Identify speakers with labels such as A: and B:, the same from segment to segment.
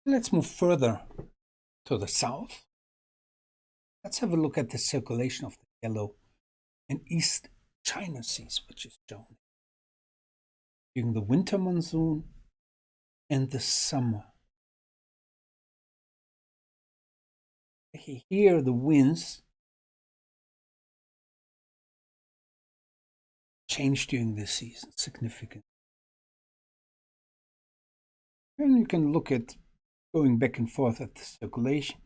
A: Let's move further to the south. Let's have a look at the circulation of the Yellow and East China Seas, which is shown during the winter monsoon and the summer. Here the winds change during the season significantly. And you can look at going back and forth at the circulation.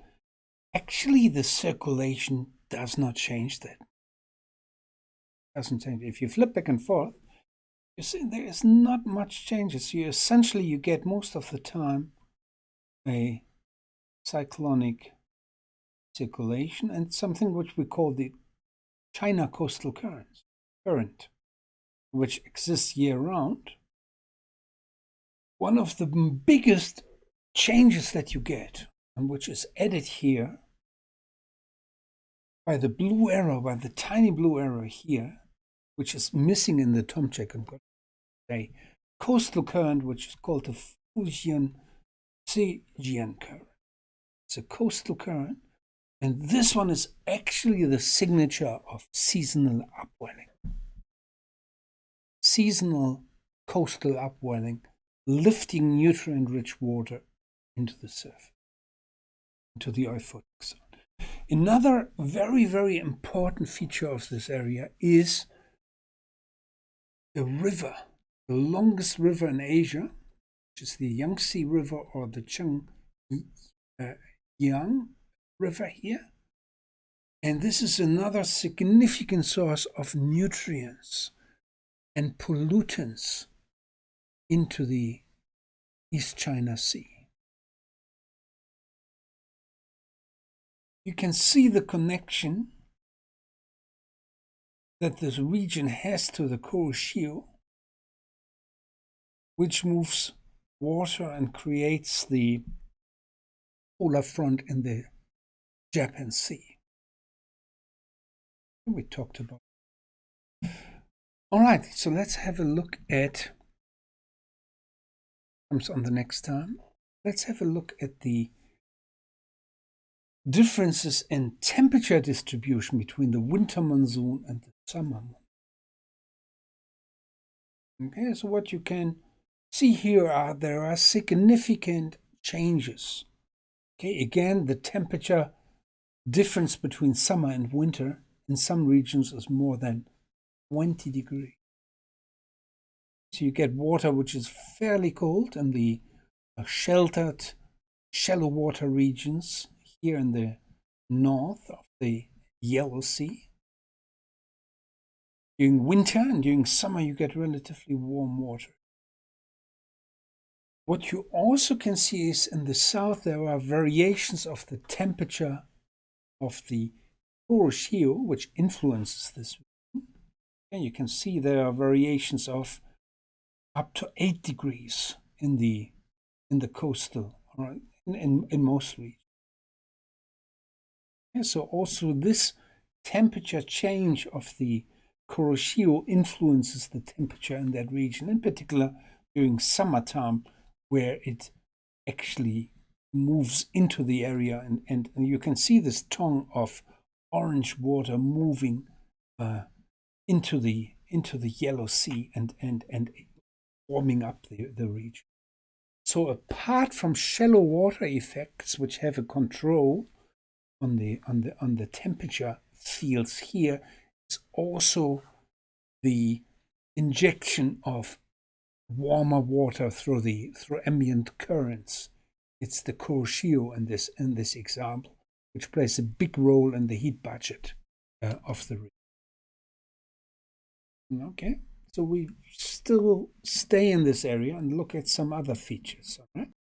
A: Actually, the circulation does not change that. Doesn't change. If you flip back and forth, you see there is not much changes. You get most of the time a cyclonic circulation and something which we call the China coastal current, which exists year-round. One of the biggest changes that you get, and which is added here by the blue arrow, by the tiny blue arrow here, which is missing in the Tomczyk, a coastal current which is called the Fujian-Zhejiang current. It's a coastal current, and this one is actually the signature of seasonal upwelling. Seasonal coastal upwelling, lifting nutrient-rich water into the surface, into the euphotic zone. Another very, very important feature of this area is the river, the longest river in Asia, which is the Yangtze River or the Yang River here. And this is another significant source of nutrients and pollutants into the East China Sea. You can see the connection that this region has to the Kuroshio, which moves water and creates the polar front in the Japan Sea. We talked about. All right, so let's have a look at, comes on the next time. Let's have a look at the differences in temperature distribution between the winter monsoon and the summer monsoon. Okay, so what you can see here there are significant changes. Okay, again, the temperature difference between summer and winter in some regions is more than 20 degrees. So you get water which is fairly cold in the sheltered, shallow water regions here in the north of the Yellow Sea. During winter and during summer, you get relatively warm water. What you also can see is in the south, there are variations of the temperature of the Kuroshio, which influences this region. And you can see there are variations of up to 8 degrees in the coastal, right, in most regions. And so also this temperature change of the Kuroshio influences the temperature in that region, in particular during summertime, where it actually moves into the area, and you can see this tongue of orange water moving into the Yellow Sea and warming up the region. So apart from shallow water effects, which have a control on the temperature fields here, is also the injection of warmer water through ambient currents. It's the Kuroshio in this example, which plays a big role in the heat budget of the region. Okay, so we still stay in this area and look at some other features. All right?